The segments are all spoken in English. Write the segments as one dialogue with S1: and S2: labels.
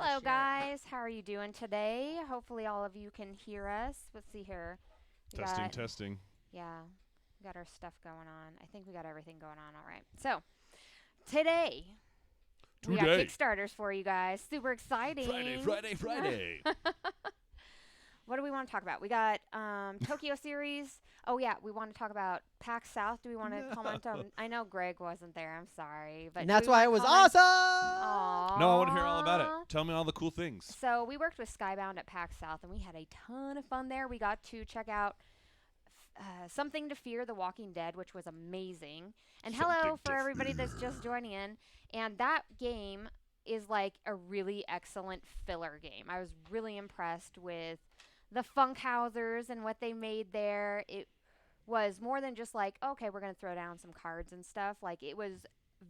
S1: Hello, guys. How are you doing today? Hopefully, all of you can hear us. Let's see here.
S2: Testing.
S1: Yeah, we got our stuff going on. I think we got everything going on all right. So, today, we got Kickstarters for you guys. Super exciting.
S2: Friday.
S1: What do we want to talk about? We got Tokyo series. Oh, yeah, we want to talk about Pax South. Do we want to comment on... I know Greg wasn't there. I'm sorry. But
S3: and that's why it was awesome!
S1: Aww.
S2: No, I want to hear all about it. Tell me all the cool things.
S1: So we worked with Skybound at Pax South, and we had a ton of fun there. We got to check out Something to Fear, The Walking Dead, which was amazing. And hello for everybody that's just joining in. And that game is like a really excellent filler game. I was really impressed with the Funkhausers and what they made there. It was more than just like, okay, we're going to throw down some cards and stuff. Like, it was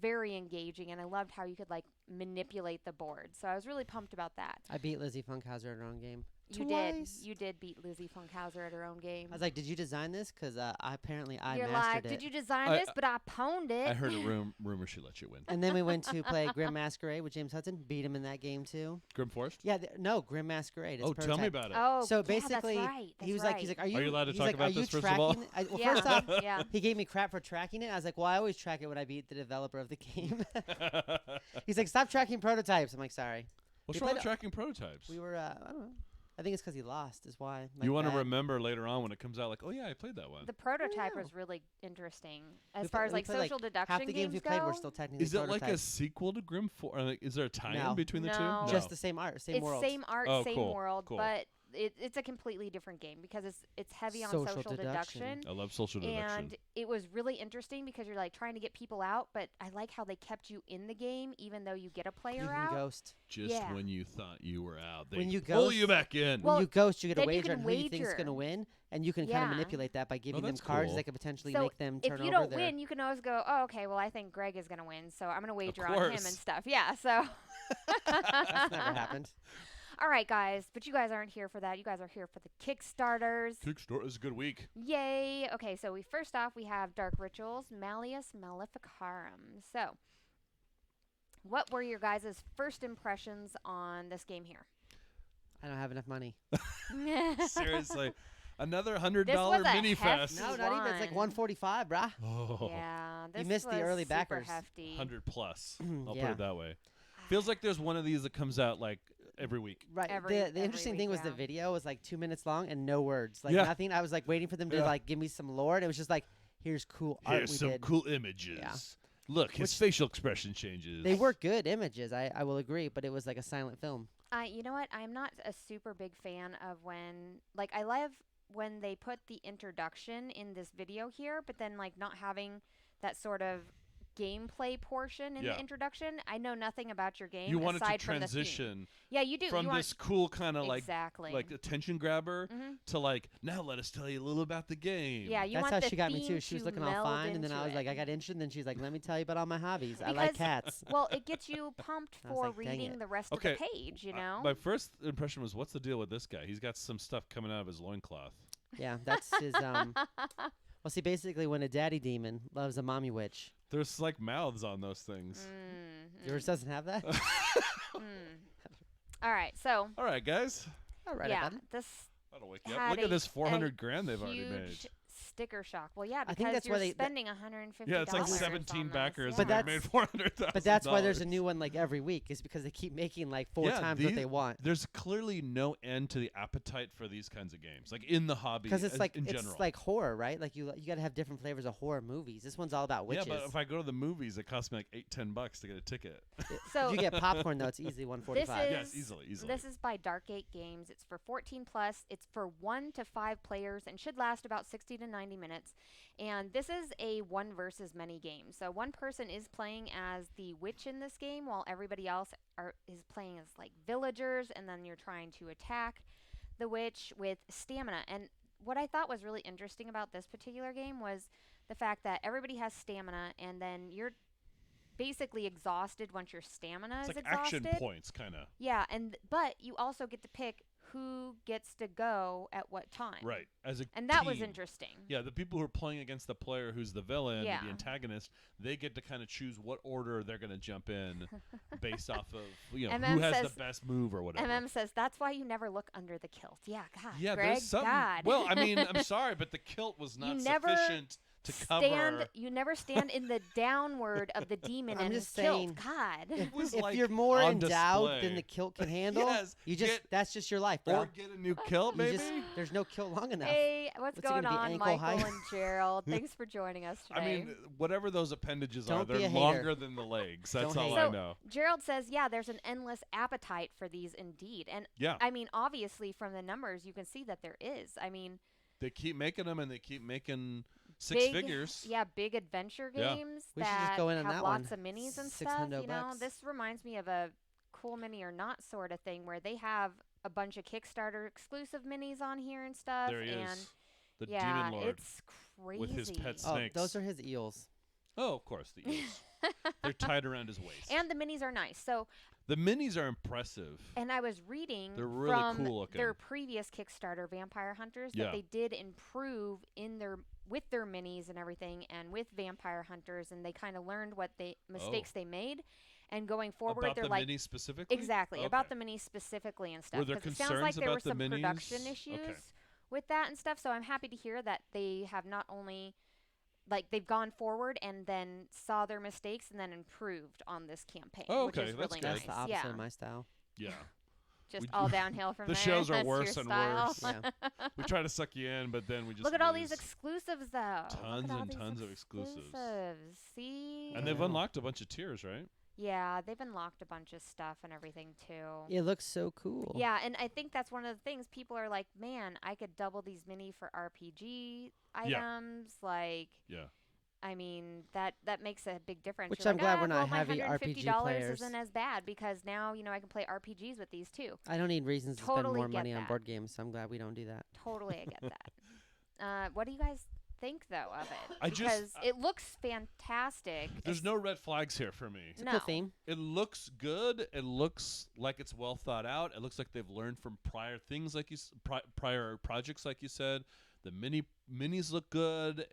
S1: very engaging, and I loved how you could, like, manipulate the board. So I was really pumped about that.
S3: I beat Lizzie Funkhauser at her own game.
S1: You
S3: Twice.
S1: did. You did beat Lizzie Funkhauser at her own game.
S3: I was like, did you design this? Because apparently I
S1: You're
S3: mastered
S1: like,
S3: it.
S1: did you design this? But I pwned it.
S2: I heard a rumor she let you win.
S3: And then we went to play Grim Masquerade with James Hudson. Beat him in that game, too.
S2: Grim Forest?
S3: Yeah, no, Grim Masquerade. It's
S2: Tell me about it.
S1: Oh,
S3: so
S1: yeah,
S3: basically,
S1: that's right.
S3: he was like,
S2: are you allowed to talk
S3: like,
S2: about this, first of all?
S3: Well,
S1: yeah.
S3: first off,
S1: yeah.
S3: he gave me crap for tracking it. I was like, well, I always track it when I beat the developer of the game. He's like, stop tracking prototypes. I'm like, sorry.
S2: What's wrong with tracking prototypes?
S3: We were, I don't know. I think it's because he lost is why. Like
S2: you want to remember later on when it comes out, like, oh, yeah, I played that one.
S1: The prototype was really interesting. As far as, like, social deduction
S3: half the games we played were still technically
S2: Is it like a sequel to Grim Forest? Like, is there a tie-in between the two?
S1: No.
S3: Just the same art, same world.
S1: It's same art, same world,
S2: cool.
S1: but it's a completely different game because it's heavy on social deduction.
S2: I love social deduction.
S1: And it was really interesting because you're like trying to get people out, but I like how they kept you in the game even though you get a player out.
S3: Ghost.
S2: Just when you thought you were out, they
S3: when you
S2: pull
S3: ghost,
S2: you back in.
S3: When you ghost, you get a
S1: then
S3: wager on who you think is going to win, and you can kind of manipulate that by giving them cards that could potentially make them turn over.
S1: If you don't win, you can always go, oh, okay, well, I think Greg is going to win, so I'm going to wager on him and stuff. Yeah, so.
S3: That's never happened.
S1: All right, guys, but you guys aren't here for that. You guys are here for the Kickstarters.
S2: Kickstarter is a good week.
S1: Yay. Okay, so first off, we have Dark Rituals, Malleus Maleficarum. So, what were your guys' first impressions on this game here?
S3: I don't have enough money.
S2: Seriously. Another $100 mini fest.
S3: No, not even. It's like $145, brah.
S2: Oh.
S1: Yeah, this
S3: you missed the early backers.
S1: Hefty.
S2: 100 plus. I'll put it that way. Feels like there's one of these that comes out like every week.
S3: Right. The interesting thing was the video was like 2 minutes long and no words. Like nothing. I was like waiting for them to like give me some lore. And it was just like, here's cool art.
S2: Here's some cool images. Yeah. Look, his facial expression changes.
S3: They were good images. I will agree, but it was like a silent film.
S1: You know what? I'm not a super big fan of when I love when they put the introduction in this video here, but then like not having that sort of gameplay portion in the introduction. I know nothing about your game.
S2: You want it to
S1: transition.
S2: transition.
S1: Yeah, you do.
S2: From this cool kind of like attention grabber
S1: Mm-hmm.
S2: to like, now let us tell you a little about the game.
S1: Yeah, you
S3: That's
S1: want
S3: how she got me too. She was looking all fine, and then I was
S1: it.
S3: like, I got interested, and then she's like, let me tell you about all my hobbies. I like cats.
S1: Well, it gets you pumped for
S3: like,
S1: reading the rest of the page, you know?
S2: My first impression was, what's the deal with this guy? He's got some stuff coming out of his loincloth.
S3: Yeah, that's his well, see, basically, when a daddy demon loves a mommy witch.
S2: There's like mouths on those things.
S3: Yours doesn't have that?
S1: All right, so.
S2: All right, guys.
S3: All right,
S1: yeah, this.
S2: That'll wake you up. Look at this $400,000 they've already made.
S1: Sticker shock. Well, yeah, because
S3: I think that's
S1: you're
S3: why
S1: spending $150.
S2: Yeah, it's like 17 backers,
S3: but
S2: and they made $400,000.
S3: But that's why there's a new one like every week. Is because they keep making like 4 times what they want.
S2: There's clearly no end to the appetite for these kinds of games, like in the hobby.
S3: Because it's like
S2: in general.
S3: It's like horror, right? Like you got to have different flavors of horror movies. This one's all about witches.
S2: Yeah, but if I go to the movies, it costs me like $8-10 to get a ticket.
S3: So if you get popcorn though, it's easily $145.
S2: Yes, easily.
S1: This is by Darkgate Games. It's for 14 plus. It's for 1 to 5 players and should last about 60 to 90 minutes. And this is a one versus many game. So one person is playing as the witch in this game while everybody else is playing as like villagers, and then you're trying to attack the witch with stamina. And what I thought was really interesting about this particular game was the fact that everybody has stamina, and then you're basically exhausted once your stamina is
S2: like
S1: exhausted.
S2: action points, kind of.
S1: Yeah, but you also get to pick who gets to go at what time.
S2: Right.
S1: And that
S2: team.
S1: was interesting.
S2: Yeah, the people who are playing against the player who's the villain,
S1: Yeah.
S2: the antagonist, they get to kind of choose what order they're going to jump in based off of, who has the best move or whatever.
S1: Says, that's why you never look under the kilt. Yeah, God,
S2: yeah,
S1: Greg,
S2: there's something.
S1: God.
S2: Well, I mean, I'm sorry, but the kilt was not sufficient to cover.
S1: You never stand in the downward of the demon and his kilt. God.
S3: If you're more endowed than the kilt can handle, that's just your life, bro.
S2: Or get a new kilt, maybe?
S3: There's no kilt long enough.
S1: Hey, what's going on, Michael
S3: high?
S1: and Gerald? Thanks for joining us today.
S2: I mean, whatever those appendages
S3: Don't
S2: are, they're longer than the legs. That's all I know.
S1: Gerald says, yeah, there's an endless appetite for these indeed. And I mean, obviously from the numbers, you can see that there is. I mean,
S2: they keep making them and they keep making six figures.
S1: Yeah, big adventure games
S3: we should just go in on
S1: have
S3: that
S1: lots
S3: one.
S1: of minis and stuff. This reminds me of a cool mini or not sort of thing where they have a bunch of Kickstarter exclusive minis on here and stuff.
S2: There he
S1: and
S2: is. The Demon Lord.
S1: It's crazy.
S2: With his pet snakes.
S3: Oh, those are his eels.
S2: Oh, of course, the eels. They're tied around his waist.
S1: And the minis are nice. So
S2: the minis are impressive.
S1: And I was reading
S2: They're really
S1: from
S2: cool looking.
S1: Their previous Kickstarter, Vampire Hunters, that they did improve with their minis and everything, and with Vampire Hunters, and they kind of learned what mistakes they made. And going forward,
S2: about
S1: they're
S2: the
S1: like
S2: minis specifically?
S1: Exactly, about the minis specifically and stuff.
S2: Were there
S1: Because
S2: concerns
S1: it sounds like there
S2: about
S1: were some
S2: the minis?
S1: production issues with that and stuff. So I'm happy to hear that they have not only they've gone forward and then saw their mistakes and then improved on this campaign, which is really nice.
S3: That's the opposite of my style.
S2: Yeah.
S1: Just all downhill from
S2: the
S1: there.
S2: shows are
S1: That's
S2: worse
S1: your
S2: and
S1: style.
S2: worse. We try to suck you in, but then we just
S1: look at all these exclusives, though.
S2: Tons and tons of exclusives.
S1: See?
S2: And they've unlocked a bunch of tiers, right?
S1: Yeah, they've unlocked a bunch of stuff and everything, too.
S3: It looks so cool.
S1: Yeah, and I think that's one of the things. People are like, man, I could double these mini for RPG items. I mean, that makes a big difference.
S3: Which
S1: You're
S3: I'm glad we're not heavy RPG players.
S1: Isn't as bad because now, I can play RPGs with these too.
S3: I don't need reasons to spend more money on board games, so I'm glad we don't do that.
S1: Totally, I get that. What do you guys think, though, of it? Because it looks fantastic.
S2: There's no red flags here for me.
S3: It's a cool theme.
S2: It looks good. It looks like it's well thought out. It looks like they've learned from prior things, like prior projects, like you said. The minis look good.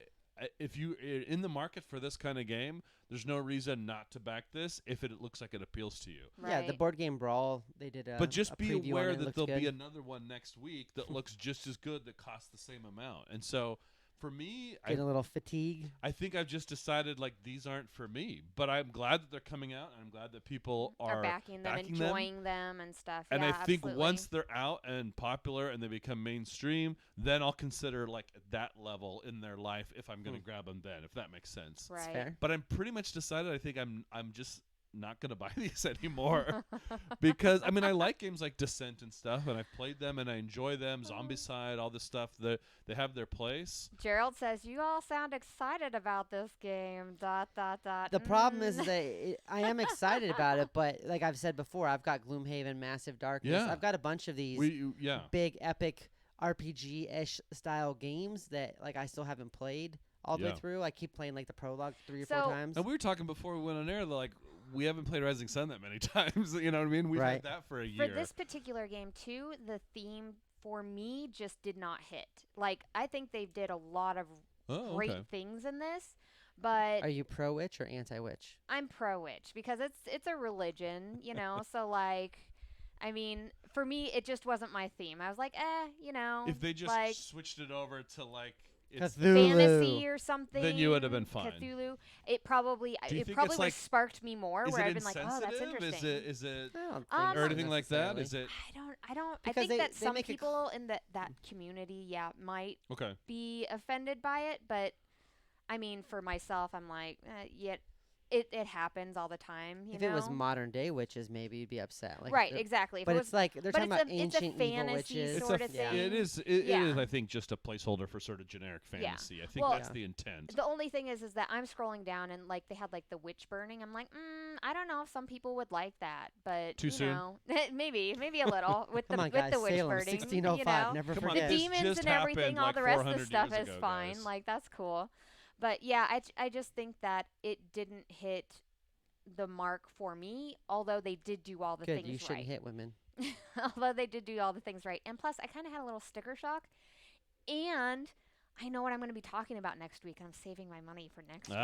S2: If you're in the market for this kind of game, there's no reason not to back this if it looks like it appeals to you.
S1: Right.
S3: Yeah, the board game Brawl, they did
S2: but just be aware that there'll
S3: be
S2: another one next week that looks just as good that costs the same amount. And so for me,
S3: a little fatigue.
S2: I think I've just decided these aren't for me. But I'm glad that they're coming out, and I'm glad that people are
S1: backing them, enjoying them and stuff.
S2: And
S1: I
S2: think once they're out and popular and they become mainstream, then I'll consider that level in their life if I'm going to grab them then, if that makes sense.
S1: Right.
S3: Fair.
S2: But I'm pretty much decided. I think I'm just not going to buy these anymore because I like games like Descent and stuff, and I've played them and I enjoy them. Zombicide, all this stuff, they have their place.
S1: Gerald says you all sound excited about this game. ...
S3: The problem is that I am excited about it, but like I've said before, I've got Gloomhaven, Massive Darkness.
S2: Yeah.
S3: I've got a bunch of these big epic RPG-ish style games that I still haven't played all the way through. I keep playing the prologue 3 or 4 times.
S2: And we were talking before we went on air we haven't played Rising Sun that many times. You know what I mean? We've had that for a year.
S1: For this particular game, too, the theme for me just did not hit. I think they did a lot of great things in this, but...
S3: Are you pro-witch or anti-witch?
S1: I'm pro-witch because it's a religion, so, I mean, for me, it just wasn't my theme. I was like,
S2: If they just switched it over to, it's
S1: fantasy or something,
S2: then you would have been fine.
S1: Cthulhu. It probably would have sparked me more. Where I've been like, oh, that's interesting.
S2: Is it
S3: or
S2: anything like that? Is it?
S1: I don't.
S3: Because
S1: I think that some people in that community, might be offended by it. But I mean, for myself, I'm like, It happens all the time.
S3: If it was modern day witches, maybe you'd be upset.
S1: Right, exactly.
S3: But it's they're talking about ancient evil witches.
S1: Sort of thing.
S2: It is. It is. I think just a placeholder for sort of generic fantasy.
S1: Yeah.
S2: I think that's the intent.
S1: The only thing is that I'm scrolling down and they had the witch burning. I'm like, I don't know if some people would like that, but
S2: too soon.
S1: maybe a little with the witch
S3: Salem,
S1: burning.
S3: 1605, never forget.
S1: The demons and everything, all the rest of the stuff is fine.
S2: Guys.
S1: That's cool. But yeah, I just think that it didn't hit the mark for me, although they did do all the things right.
S3: You shouldn't hit women.
S1: Although they did do all the things right. And plus, I kind of had a little sticker shock. And I know what I'm going to be talking about next week. And I'm saving my money for next week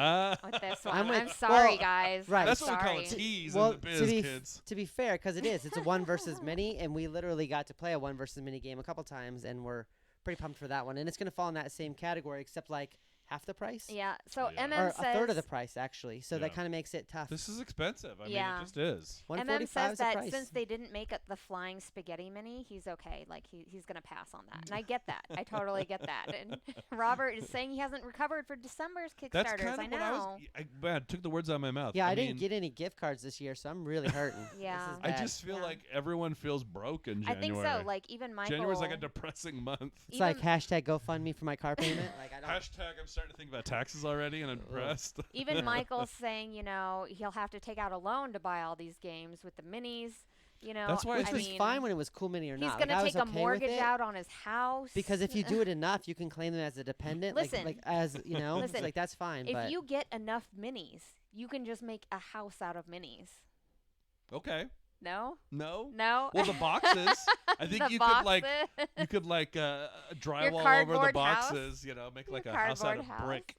S1: with this one. I'm sorry, guys.
S3: Right.
S2: That's
S1: what
S2: we call a tease in the biz, kids.
S3: To be fair, because it's a 1 versus many, and we literally got to play a 1 versus many game a couple times, and we're pretty pumped for that one. And it's going to fall in that same category, except like half the price.
S1: Yeah. So
S2: Yeah.
S1: MM
S3: or
S1: says
S3: a third of the price, actually. So that kind of makes it tough.
S2: This is expensive. I mean,
S1: Yeah.
S2: it just is.
S1: MM says
S3: the
S1: that
S3: price.
S1: since they didn't make it the flying spaghetti mini, he's okay. Like he's gonna pass on that, and I get that. I totally get that. And Robert is saying he hasn't recovered for December's Kickstarters.
S2: That's kind of
S1: I
S2: what
S1: know.
S2: I took the words out of my mouth.
S3: Yeah, I
S2: mean,
S3: didn't get any gift cards this year, so I'm really hurting.
S1: Yeah.
S3: This is
S2: I
S3: bad.
S2: just feel like everyone feels broke in
S1: I
S2: January.
S1: think so. Like even Michael.
S2: January's like a depressing month.
S3: It's like hashtag GoFundMe for my car payment. Like I don't.
S2: Hashtag I'm starting to think about taxes already, and I'm depressed.
S1: Even Michael's saying, he'll have to take out a loan to buy all these games with the minis.
S2: That's why
S3: Which was fine when it was cool mini or
S1: he's
S3: not.
S1: gonna
S3: Like,
S1: take a mortgage out on his house.
S3: Because if you do it enough, you can claim them as a dependent.
S1: Listen.
S3: like as you know,
S1: Listen,
S3: like that's fine.
S1: if
S3: but
S1: you get enough minis, you can just make a house out of minis.
S2: Okay.
S1: No.
S2: No.
S1: Well,
S2: the boxes. I think you could drywall over the
S1: cardboard
S2: boxes. Make like a house out of brick.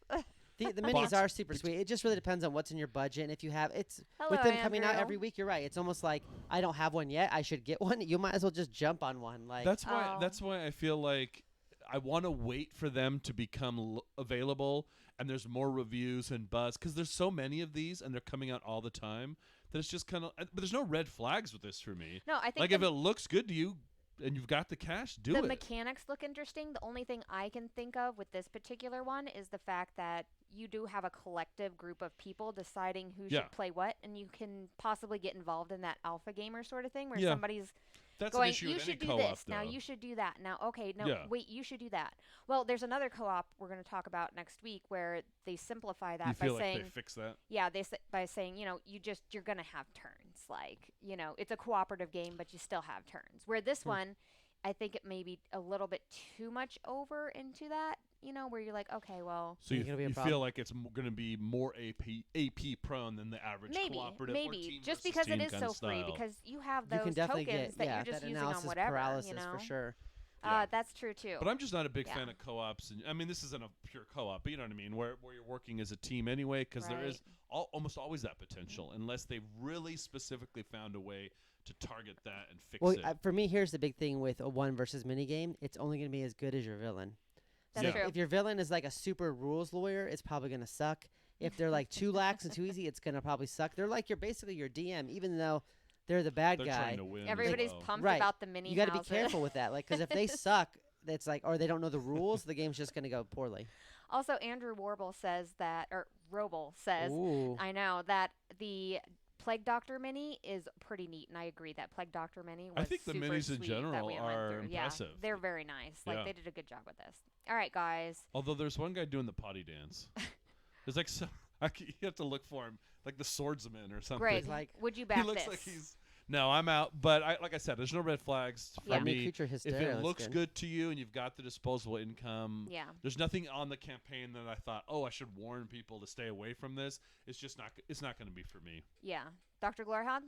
S3: the minis are super sweet. It just really depends on what's in your budget, and if you have with them coming out every week. You're right. It's almost like I don't have one yet. I should get one. You might as well just jump on one. Like
S2: That's why I feel like I want to wait for them to become available, and there's more reviews and buzz because there's so many of these, and they're coming out all the time. That it's just kind of, but there's no red flags with this for me.
S1: No, I think
S2: like if it looks good to you and you've got the cash, do it.
S1: The mechanics look interesting. The only thing I can think of with this particular one is the fact that you do have a collective group of people deciding who should play what, and you can possibly get involved in that alpha gamer sort of thing where somebody's going, you should do this, now you should do that, now okay, no, wait, you should do that. Well, there's another co-op we're going to talk about next week where they simplify that by saying,
S2: they fix that?
S1: Yeah, by saying, you're going to have turns. Like, it's a cooperative game, but you still have turns. Where this one, I think it may be a little bit too much over into that, where you're like, okay, well.
S2: So you feel like it's going to be more AP prone than the average cooperative or team
S1: just because it is so
S2: style.
S1: free, because you have those
S3: you can definitely
S1: tokens that you're just
S3: that
S1: using on whatever.
S3: Paralysis for sure.
S1: That's true too.
S2: But I'm just not a big fan of co-ops. And I mean, this isn't a pure co-op, but you know what I mean, where you're working as a team anyway, because there is almost always that potential, unless they've really specifically found a way to target that and fix it.
S3: For me, here's the big thing with a 1 versus mini game. It's only going to be as good as your villain.
S1: That's true.
S3: If your villain is like a super rules lawyer, it's probably going to suck. If they're like too lax and too easy, it's going to probably suck. They're like basically your DM, even though they're the bad
S2: they're
S3: guy.
S2: Trying to win
S1: Everybody's pumped about the mini.
S3: You got to be careful with that, like, because if they suck, it's like, or they don't know the rules, the game's just going to go poorly.
S1: Also, Andrew Warble says that, or Roble says,
S3: Ooh.
S1: I know that the Plague Doctor mini is pretty neat, and I agree that Plague Doctor mini was
S2: I think the
S1: super
S2: minis in
S1: sweet
S2: general
S1: that we went
S2: are
S1: through.
S2: impressive.
S1: Yeah, they're very nice. Like they did a good job with this. All right, guys.
S2: Although there's one guy doing the potty dance. There's like you have to look for him, like the swordsman or something.
S1: Greg, would you back
S2: he looks
S1: this?
S2: like he's. No, I'm out. But like I said, there's no red flags for me. If it looks good to you and you've got the disposable income, there's nothing on the campaign that I thought, I should warn people to stay away from this. It's just not. It's not going to be for me.
S1: Yeah, DrGloryHogg?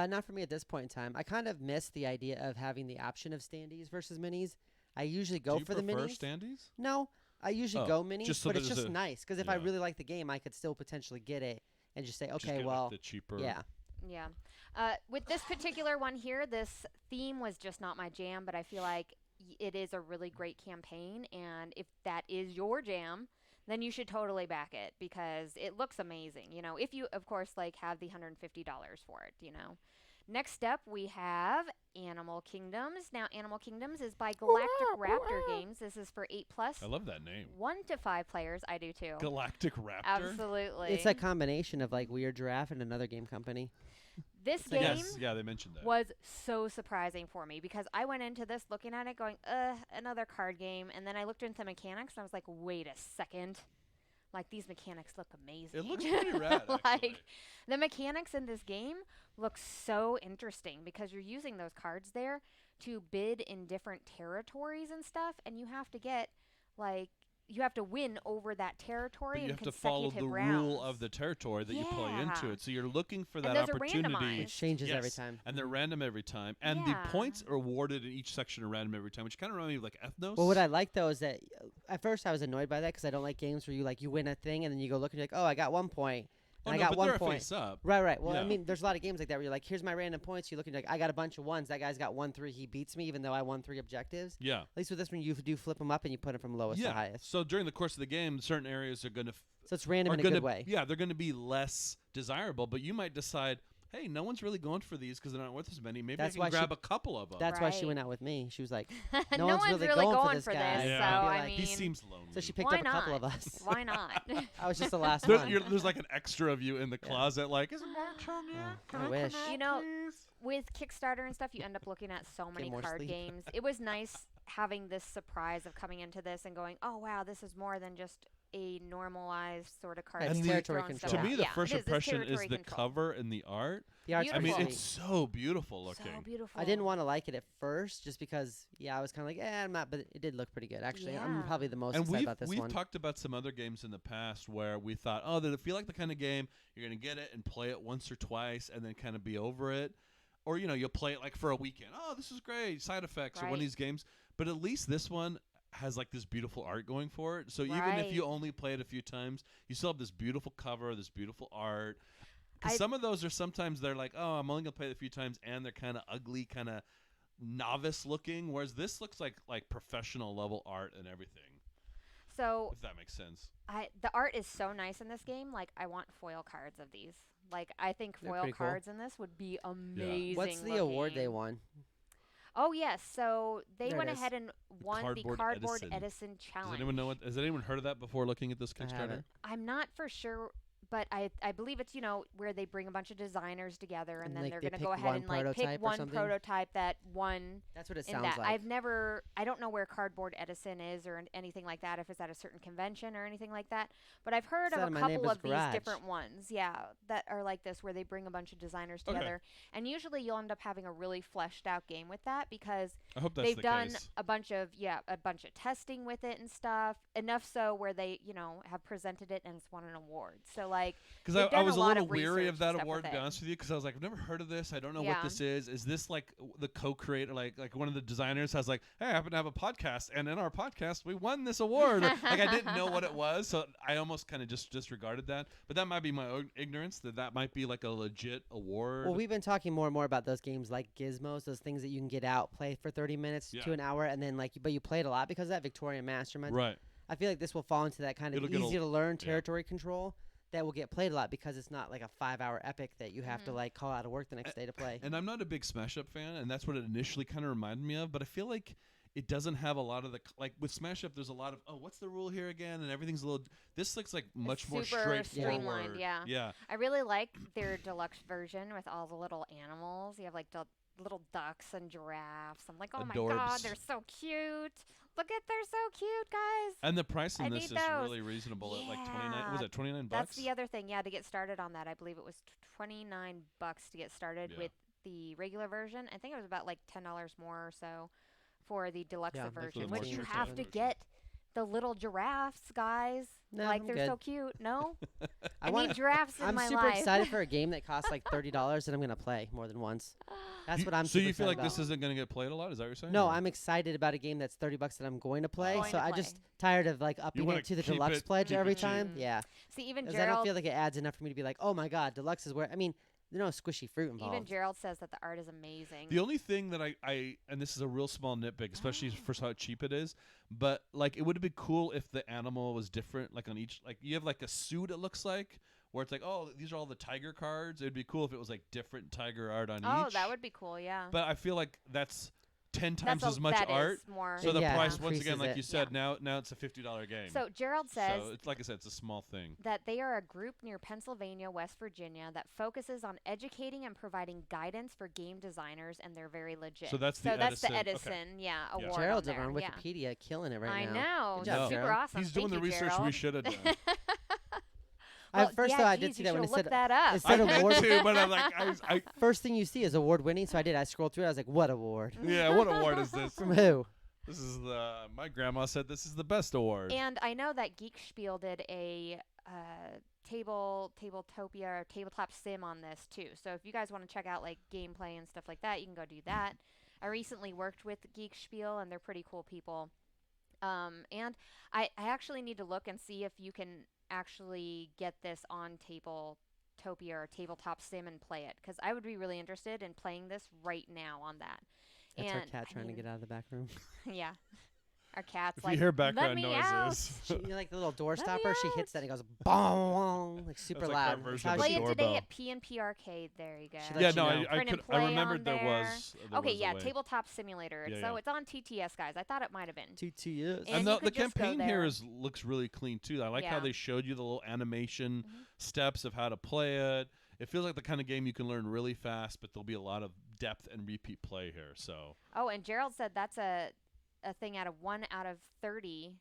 S3: Not for me at this point in time. I kind of miss the idea of having the option of standees versus minis. I usually go for the minis.
S2: Do you prefer standees?
S3: No, I usually go minis, but it's just nice because if I
S2: yeah.
S3: really like the game, I could still potentially get it and just say, okay,
S2: just get
S3: well,
S2: like the cheaper.
S3: Yeah.
S1: Yeah. With this particular one here, this theme was just not my jam, but I feel like it is a really great campaign, and if that is your jam, then you should totally back it because it looks amazing. If you, of course, have the $150 for it. Next up, we have Animal Kingdoms. Now, Animal Kingdoms is by Galactic Raptor Games. This is for 8+.
S2: I love that name.
S1: 1 to 5 players. I do too.
S2: Galactic Raptor.
S1: Absolutely.
S3: It's a combination of Weird Giraffe and another game company.
S1: This game
S2: they mentioned that.
S1: Was so surprising for me because I went into this looking at it going, another card game. And then I looked into the mechanics and I was like, wait a second. These mechanics look amazing.
S2: It looks pretty rad, actually.
S1: The mechanics in this game look so interesting because you're using those cards there to bid in different territories and stuff. And you have to get, you have to win over that territory
S2: But you
S1: in
S2: have to follow
S1: consecutive
S2: the
S1: rounds.
S2: rule of the territory that you play into
S1: Yeah.
S2: it. So you're looking for
S1: And
S2: that
S1: those are
S2: opportunity.
S1: randomized.
S3: It changes every
S2: Yes,
S3: time.
S2: and they're random every time. And
S1: Yeah.
S2: the points are awarded in each section are random every time, which kind of reminds me of like Ethnos.
S3: Well, what I like though is that at first I was annoyed by that because I don't like games where you win a thing and then you go look and you're like, oh, I got 1 point.
S2: oh,
S3: And
S2: no,
S3: I got
S2: but they're
S3: 1 point.
S2: face up.
S3: Right. Well,
S2: Yeah.
S3: I mean, there's a lot of games like that where you're like, here's my random points. You look and you're like, I got a bunch of ones. That guy's got 1-3. He beats me even though I won 3 objectives.
S2: Yeah.
S3: At least with this one, you do flip them up and you put them from lowest to highest.
S2: So during the course of the game, certain areas are going to
S3: So it's random in a good way.
S2: Yeah, they're going to be less desirable, but you might decide, hey, no one's really going for these because they're not worth as many. Maybe
S3: That's
S2: I
S3: why
S2: can grab a couple of them.
S3: That's why she
S1: Right.
S3: went out with me. She was like,
S1: no
S3: one's
S1: one's
S3: really going for this
S1: for
S3: guy.
S1: this.
S2: Yeah.
S1: So,
S3: I'd be
S1: I
S3: like,
S1: mean,
S2: he seems lonely.
S3: so she picked
S1: why
S3: up a couple
S1: not?
S3: of us.
S1: Why not?
S3: I was just the last
S2: There-
S3: one.
S2: there's like an extra of you in the
S3: Yeah.
S2: closet, like, is it Mark Turner?
S3: Yeah,
S2: Can
S3: I
S2: come
S3: wish.
S2: out,
S1: You know,
S2: please?"
S1: With Kickstarter and stuff, you end up looking at so many
S3: more
S1: card
S3: sleep.
S1: games. It was nice having this surprise of coming into this and going, oh, wow, this is more than just a normalized sort of card
S3: It's
S1: game.
S2: the-
S3: territory
S1: throwing
S3: control.
S1: stuff
S2: To me,
S1: out.
S2: the
S1: Yeah,
S2: first
S1: it is. It's
S2: impression is
S1: territory
S2: the
S1: control.
S2: cover and the art.
S3: The art's
S2: I mean,
S3: pretty
S2: it's
S3: sweet.
S2: so beautiful looking.
S1: So beautiful.
S3: I didn't want to like it at first just because, I was kind of like, I'm not, but it did look pretty good. Actually, I'm
S1: Yeah.
S3: probably the most
S2: And
S3: excited
S2: we've,
S3: about this
S2: we've
S3: one.
S2: talked about some other games in the past where we thought, oh, did it feel like the kind of game you're going to get it and play it once or twice and then kind of be over it? Or, you'll play it like for a weekend. Oh, this is great. Side effects or one of
S1: Right.
S2: these games. But at least this one has like this beautiful art going for it. So even if
S1: Right.
S2: you only play it a few times, you still have this beautiful cover, this beautiful art. Because
S1: I-
S2: some of those are sometimes they're like, oh, I'm only going to play it a few times, and they're kind of ugly, kind of novice looking. Whereas this looks like professional level art and everything,
S1: So
S2: if that makes sense.
S1: the art is so nice in this game. Like, I want foil cards of these. Like, I think
S3: They're
S1: foil
S3: pretty cool.
S1: cards in this would be amazing.
S3: What's the award they
S1: looking.
S3: won?
S1: Oh yes, so they
S3: There it
S1: went
S3: is.
S1: ahead and won the
S2: Cardboard
S1: Cardboard
S2: Edison.
S1: Edison
S2: Does
S1: Challenge.
S2: anyone know has anyone heard of that before looking at this
S3: I
S2: Kickstarter?
S3: haven't.
S1: I'm not for sure, but I believe it's where they bring a bunch of designers together and
S3: And,
S1: then
S3: like,
S1: they're
S3: they
S1: gonna
S3: pick
S1: go ahead
S3: one
S1: and like
S3: prototype
S1: pick
S3: or
S1: one
S3: something?
S1: prototype that won
S3: That's what it
S1: in
S3: sounds
S1: that.
S3: like.
S1: I don't know where Cardboard Edison is or anything like that, if it's at a certain convention or anything like that. But I've heard
S3: It's
S1: of
S3: out
S1: a
S3: of my
S1: couple
S3: neighbor's
S1: of
S3: garage.
S1: these different ones, that are like this, where they bring a bunch of designers
S2: Okay.
S1: together. And usually you'll end up having a really fleshed out game with that because
S2: I hope that's
S1: they've
S2: the
S1: done
S2: case.
S1: a bunch of testing with it and stuff. Enough so where they have presented it and it's won an award. So like
S2: Because
S1: they've
S2: I
S1: done
S2: was
S1: a
S2: a
S1: lot
S2: little
S1: of
S2: weary
S1: research
S2: of
S1: and
S2: that
S1: stuff
S2: award,
S1: with
S2: to be
S1: it.
S2: honest with you, because I was like, I've never heard of this. I don't know
S1: Yeah.
S2: what this is. Is this like the co-creator, like one of the designers has like, hey, I happen to have a podcast, and in our podcast we won this award. Or, like I didn't know what it was, so I almost kind of just disregarded that. But that might be my own ignorance, that might be like a legit award.
S3: Well, we've been talking more and more about those games like Gizmos, those things that you can get out, play for 30 minutes
S2: Yeah.
S3: to an hour, and then but you played a lot because of that Victorian Mastermind.
S2: right.
S3: I feel like this will fall into that kind of
S2: It'll get a-
S3: easy to learn
S2: yeah.
S3: territory control that will get played a lot because it's not like a 5-hour epic that you have to
S1: Mhm.
S3: like call out of work the next day to play.
S2: And I'm not a big Smash Up fan, and that's what it initially kind of reminded me of. But I feel like it doesn't have a lot of like with Smash Up. There's a lot of what's the rule here again, and everything's a little. This looks like much more
S1: super
S2: straightforward.
S1: streamlined, yeah.
S2: Yeah.
S1: I really like their deluxe version with all the little animals. You have like the little ducks and giraffes. I'm like, oh my god,
S2: Adorbs.
S1: they're so cute. They're so cute, guys.
S2: And the price
S1: I
S2: in this
S1: need
S2: is
S1: those.
S2: really reasonable at like 29. Was
S1: Yeah,
S2: it 29
S1: That's
S2: bucks?
S1: the other thing. Yeah, to get started on that, I believe it was $29 to get started
S2: Yeah.
S1: with the regular version. I think it was about like $10 more or so for the deluxe
S3: Yeah, like
S1: version,
S2: the
S1: which
S2: more
S1: you
S2: stripped
S1: have
S2: down
S1: to
S2: version.
S1: get the little giraffes, guys.
S3: No,
S1: like
S3: I'm
S1: they're
S3: good.
S1: so cute. No, I
S3: want.
S1: need giraffes in
S3: I'm
S1: my
S3: super
S1: life.
S3: excited for a game that costs like $30 that I'm gonna play more than once. That's what I'm.
S2: So
S3: super
S2: you feel like
S3: excited
S2: this
S3: about.
S2: isn't going to get played a lot? Is that what you're saying?
S3: No,
S2: or-
S3: I'm excited about a game that's $30 that I'm going to play.
S1: Going
S3: So
S1: to
S3: I
S1: play.
S3: just tired of like upping
S2: wanna
S3: it to the
S2: keep
S3: deluxe
S2: it-
S3: pledge
S2: keep it
S3: every
S2: cheap.
S3: time.
S1: Mm.
S3: Yeah,
S1: See, even
S3: because I don't
S1: Gerald,
S3: feel like it adds enough for me to be like, oh my god, deluxe is where. I mean, there's no squishy fruit involved.
S1: even Gerald says that the art is amazing.
S2: The only thing that I and this is a real small nitpick, especially for how cheap it is, but like it would have been cool if the animal was different. Like on each, like you have like a suit. It looks like where it's like, oh, these are all the tiger cards. It'd be cool if it was like different tiger art on
S1: Oh,
S2: each.
S1: that would be cool. Yeah.
S2: But I feel like that's 10 times
S1: That's
S2: as much
S1: that
S2: art.
S1: is more.
S2: So the
S3: Yeah,
S2: price
S3: it
S2: once again,
S3: increases
S2: like
S3: it.
S2: you said, now it's a $50 game.
S1: So Gerald says
S2: So it's like I said, it's a small thing.
S1: that they are a group near Pennsylvania, West Virginia that focuses on educating and providing guidance for game designers, and they're very legit.
S2: So that's the
S1: that's the
S2: Edison. Okay.
S1: Edison,
S2: Yeah.
S1: award.
S3: Gerald's
S1: on
S3: over on
S1: there. Yeah.
S3: Wikipedia, killing it right
S1: I
S3: now.
S1: know.
S3: Good job,
S1: That's super
S3: Gerald.
S1: awesome.
S2: He's doing
S1: Thank
S2: the
S1: you,
S2: research
S1: Gerald.
S2: we should have done.
S1: Well,
S3: At first,
S1: yeah,
S3: though, I
S1: geez,
S3: did see
S1: you
S3: that when it
S1: should've
S3: said
S1: looked that up.
S3: it said
S2: I
S3: award.
S2: did too, but I'm like, I
S3: First thing you see is award winning, so I did. I scrolled through it. I was like, what award?
S2: yeah, what award is this?
S3: From who?
S2: This is my grandma said this is the best award.
S1: And I know that Geek Spiel did a Tabletopia or tabletop sim on this too. So if you guys want to check out like gameplay and stuff like that, you can go do that. I recently worked with Geek Spiel, and they're pretty cool people. And I actually need to look and see if you can actually get this on Tabletopia or Tabletop Sim and play it, because I would be really interested in playing this right now on that.
S3: That's our cat trying to get out of the back room.
S1: Yeah. Our cat's
S2: if
S1: like,
S2: you hear background
S1: "Let me
S2: noises,
S3: She, like the little door stopper, she hits that and it goes boom, like super
S2: That's like
S3: loud.
S2: that version
S3: That's
S2: of
S3: how
S1: Play
S2: the
S3: she-
S1: it today
S2: doorbell.
S1: at P&P Arcade. There you go.
S3: She
S2: yeah,
S3: let you
S2: no,
S3: know.
S1: Print and
S2: I
S1: play
S2: remembered
S1: on
S2: there
S1: there.
S2: was.
S1: Okay,
S2: was a
S1: yeah,
S2: way.
S1: Tabletop Simulator.
S2: Yeah,
S1: So
S2: yeah.
S1: it's on TTS, guys. I thought it might have been.
S3: TTS.
S1: And
S2: And
S1: you
S2: the
S1: could just go
S2: campaign here
S1: there.
S2: looks really clean too. I like how
S1: Yeah.
S2: they showed you the little animation
S1: Mhm.
S2: steps of how to play it. It feels like the kind of game you can learn really fast, but there'll be a lot of depth and repeat play here. So
S1: Oh, and Gerald said that's a thing out of 1 out of 30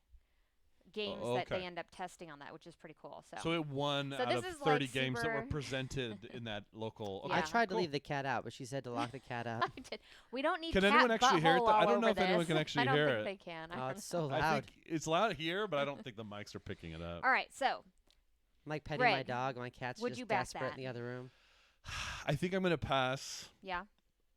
S1: games that
S2: okay.
S1: they end up testing on that, which is pretty cool.
S2: so it won
S1: So
S2: out
S1: this
S2: of
S1: is,
S2: 30
S1: like,
S2: games that were
S1: super-
S2: presented in that local. Okay,
S1: Yeah.
S3: I tried
S2: cool.
S3: to leave the cat out, but she said to lock the cat up.
S1: I did. We don't need
S2: Can
S1: cat
S2: anyone actually hear it,
S1: butthole
S2: though? I
S1: all
S2: don't know
S1: over
S2: if anyone
S1: this.
S2: can actually
S1: I don't
S2: hear
S1: think
S2: it.
S1: they can. I
S3: Oh,
S1: don't
S3: it's
S1: know.
S3: so
S2: I
S3: loud.
S2: think it's loud here, but I don't think the mics are picking it up.
S1: All right, so
S3: I'm like petting my
S1: Greg,
S3: dog. My cat's
S1: would
S3: just
S1: you back
S3: desperate
S1: that?
S3: in the other room.
S2: I think I'm gonna pass.
S1: yeah.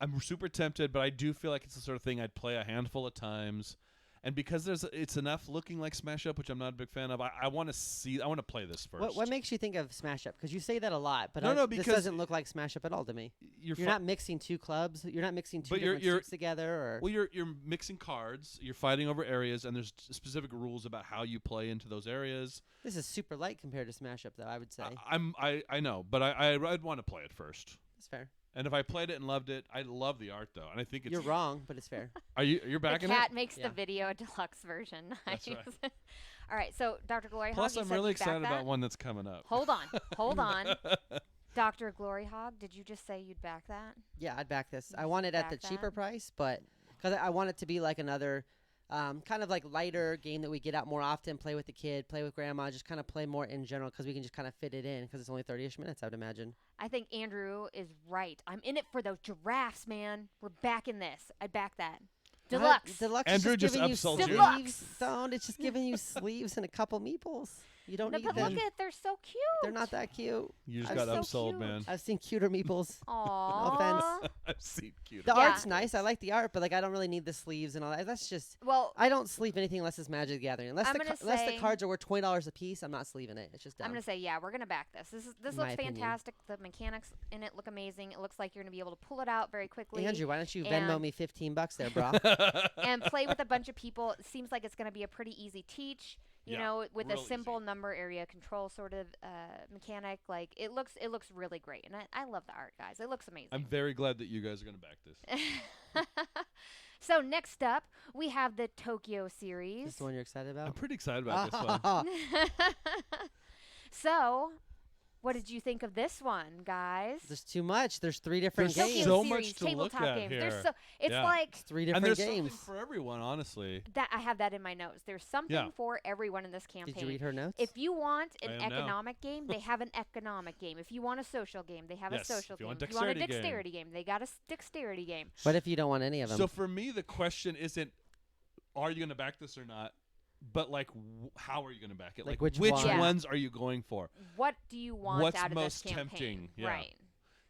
S2: I'm super tempted, but I do feel like it's the sort of thing I'd play a handful of times. And because it's enough looking like Smash Up, which I'm not a big fan of, I want to play this first.
S3: What makes you think of Smash Up? Because you say that a lot, but
S2: No,
S3: this
S2: because
S3: doesn't look like Smash Up at all to me.
S2: You're
S3: Not mixing two clubs. You're not mixing two
S2: But
S3: different
S2: you're-
S3: suits together. Or
S2: Well, you're mixing cards. You're fighting over areas, and there's specific rules about how you play into those areas.
S3: this is super light compared to Smash Up, though. I would say
S2: I know, but I'd want to play it first.
S3: that's fair.
S2: And if I played it and loved it, I love the art though, and I think it's.
S3: You're wrong, but it's fair.
S2: You're backing
S1: The cat
S2: it?
S1: makes
S3: Yeah.
S1: the video a deluxe version.
S2: That's
S1: Nice.
S2: right.
S1: All right, so Dr. GloryHogg,
S2: Plus,
S1: you
S2: I'm
S1: said
S2: really
S1: you'd back
S2: excited
S1: that?
S2: about one that's coming up.
S1: Hold on. Dr. GloryHogg, did you just say you'd back that?
S3: Yeah, I'd back this. I
S1: You
S3: want it at the
S1: back
S3: cheaper
S1: that?
S3: price, but because I want it to be like another kind of like lighter game that we get out more often, play with the kid, play with grandma, just kind of play more in general because we can just kind of fit it in because it's only 30-ish minutes, I would imagine.
S1: I think Andrew is right. I'm in it for those giraffes, man. We're backing this. I'd back that. Deluxe.
S3: Deluxe
S2: Andrew
S3: is
S2: just
S3: giving you
S2: upsold
S1: you.
S3: sleeves. Don't. It's just giving you sleeves and a couple meeples. You don't
S1: No,
S3: need
S1: but
S3: them.
S1: look at, they're so cute.
S3: They're not that cute.
S2: You just
S3: I'm
S2: got
S1: so
S2: upsold,
S1: cute.
S2: man.
S3: I've seen cuter meeples.
S1: Aww.
S3: offense.
S2: I've seen cuter.
S3: The
S1: Yeah.
S3: art's nice. I like the art, but like I don't really need the sleeves and all that. That's just.
S1: Well,
S3: I don't sleeve anything unless it's Magic the Gathering. Unless
S1: I'm
S3: the
S1: gonna
S3: unless the
S1: say-
S3: cards are worth $20 a piece, I'm not sleeving it. It's just dumb.
S1: I'm gonna say yeah, we're gonna back this. This
S3: In
S1: looks
S3: my opinion.
S1: fantastic. The mechanics in it look amazing. It looks like you're gonna be able to pull it out very quickly
S3: Andrew, why don't you Venmo
S1: and-
S3: me $15 there, bro?
S1: and play with a bunch of people. It seems like it's gonna be a pretty easy teach. You
S2: Yeah,
S1: know, with
S2: real
S1: a simple
S2: easy.
S1: number area control sort of mechanic. Like it looks really great, and I love the art, guys. It looks amazing.
S2: I'm very glad that you guys are going to back this.
S1: So next up, we have the Tokyo
S3: Is
S1: series.
S3: this the one you're excited
S2: I'm
S3: about?
S2: pretty excited about this one.
S1: So, what did you think of this one, guys?
S3: There's too much. There's 3 different
S2: There's
S3: games.
S2: so
S1: series,
S2: much to look
S1: tabletop
S2: at
S1: games.
S2: here.
S1: There's so it's
S2: Yeah.
S1: like
S3: It's 3
S2: And
S3: different
S2: there's
S3: games.
S2: something for everyone, honestly.
S1: that. I have that in my notes. There's something
S2: Yeah.
S1: for everyone in this campaign.
S3: Did you read her notes?
S1: If you want an
S2: I am now.
S1: economic game, they have an economic game. If you want a social game, they have
S2: Yes,
S1: a social
S2: if you
S1: game.
S2: want
S1: If you want a
S2: dexterity game.
S1: dexterity game, they got a dexterity game.
S3: What if you don't want any of them?
S2: So for me, the question isn't, are you going to back this or not? But like, how are you going to back it?
S3: Like,
S2: Like,
S3: which
S2: which
S3: one?
S1: Yeah.
S2: ones are you going for?
S1: What do you want
S2: What's
S1: out of
S2: most
S1: this campaign?
S2: tempting? Yeah.
S1: Right.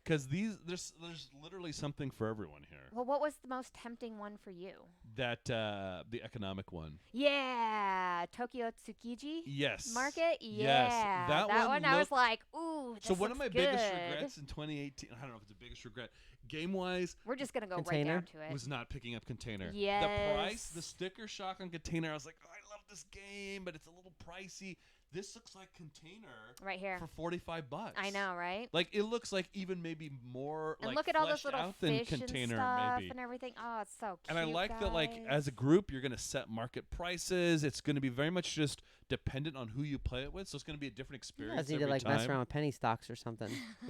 S2: Because there's literally something for everyone here.
S1: Well, what was the most tempting one for you?
S2: That the economic one.
S1: Yeah, Tokyo Tsukiji
S2: Yes.
S1: Market.
S2: Yes.
S1: Yeah,
S2: That one
S1: I was
S2: looked-
S1: like, ooh. This
S2: So one of
S1: looks
S2: my biggest
S1: good.
S2: regrets in 2018, I don't know if it's the biggest regret, game-wise,
S1: We're just gonna go
S3: Container?
S1: right down to it.
S2: was not picking up Container.
S1: Yes.
S2: The price, the sticker shock on Container, I was like, oh, I love this game, but it's a little pricey. This looks like Container
S1: Right here.
S2: for $45.
S1: I know, right?
S2: Like it looks like even maybe more
S1: And
S2: like
S1: look at all those
S2: fleshed
S1: little
S2: out than
S1: fish and
S2: Container
S1: stuff
S2: maybe.
S1: and everything. Oh, it's so cute.
S2: And I like that, like, as a
S1: guys.
S2: group, you're going to set market prices. It's going to be very much just dependent on who you play it with. So it's going to be a different
S3: you
S2: experience
S3: guys need
S2: every
S3: to like
S2: time.
S3: mess around with penny stocks or something.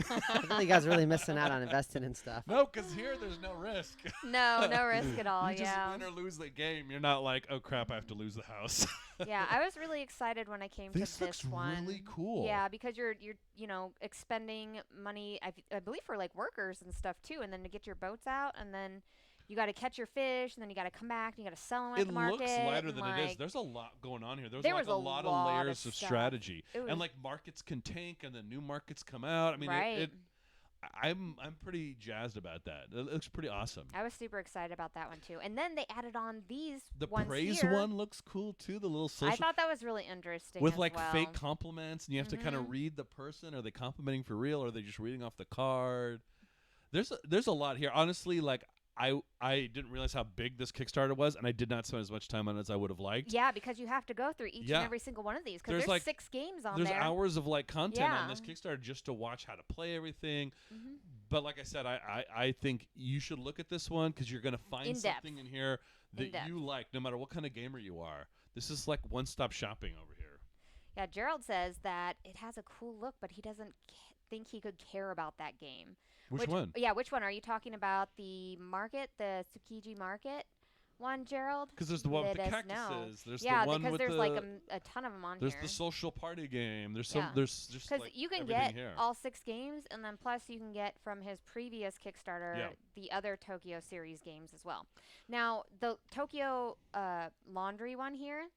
S3: I think you guys are really missing out on investing in stuff.
S2: No, because here there's no risk.
S1: no risk at all.
S2: you just
S1: Yeah.
S2: win or lose the game. You're not like, oh crap, I have to lose the house.
S1: Yeah, I was really excited when I came
S2: This
S1: to
S2: looks
S1: this one.
S2: really cool.
S1: Yeah, because you're expending money. I believe for like workers and stuff too, and then to get your boats out, and then you got to catch your fish, and then you got to come back, and you got to sell them at
S2: It
S1: the market.
S2: looks lighter
S1: and,
S2: than
S1: like,
S2: it is. There's a lot going on here.
S1: There
S2: Like
S1: was
S2: a
S1: a
S2: lot
S1: lot
S2: of
S1: of
S2: layers of
S1: stuff.
S2: strategy,
S1: It was-
S2: and like markets can tank, and then new markets come out. I mean,
S1: right.
S2: I'm pretty jazzed about that. It looks pretty awesome.
S1: I was super excited about that one too. And then they added on these
S2: The
S1: ones
S2: praise
S1: here.
S2: one looks cool too. The little social
S1: I thought that was really interesting
S2: with
S1: as
S2: like
S1: well.
S2: fake compliments, and you have to kind
S1: Mhm.
S2: of read the person. Are they complimenting for real, or are they just reading off the card? There's a lot here. Honestly, like I didn't realize how big this Kickstarter was, and I did not spend as much time on it as I would have liked.
S1: Yeah, because you have to go through each
S2: Yeah.
S1: and every single one of these because
S2: There's,
S1: there's
S2: like,
S1: 6 games on
S2: There's
S1: there.
S2: hours of like content on this
S1: Yeah.
S2: Kickstarter just to watch how to play everything.
S1: Mhm.
S2: But like I said, I think you should look at this one because you're gonna find
S1: In-depth.
S2: something in here that
S1: In-depth.
S2: you like, no matter what kind of gamer you are. This is like one-stop shopping over here.
S1: Yeah, Gerald says that it has a cool look, but he doesn't think he could care about that game.
S2: Which one?
S1: Yeah, which one? Are you talking about the market, the Tsukiji market one, Gerald?
S2: Because there's the one with the
S1: Let us know.
S2: cactuses. There's
S1: Yeah,
S2: the one
S1: because
S2: with
S1: there's
S2: the
S1: like a ton of them on
S2: there's
S1: here.
S2: the social party game. There's
S1: Yeah.
S2: there's just
S1: Because
S2: like
S1: you can
S2: everything
S1: get
S2: here.
S1: all 6 games, and then plus you can get from his previous Kickstarter
S2: Yeah.
S1: the other Tokyo series games as well. Now, the Tokyo laundry one here,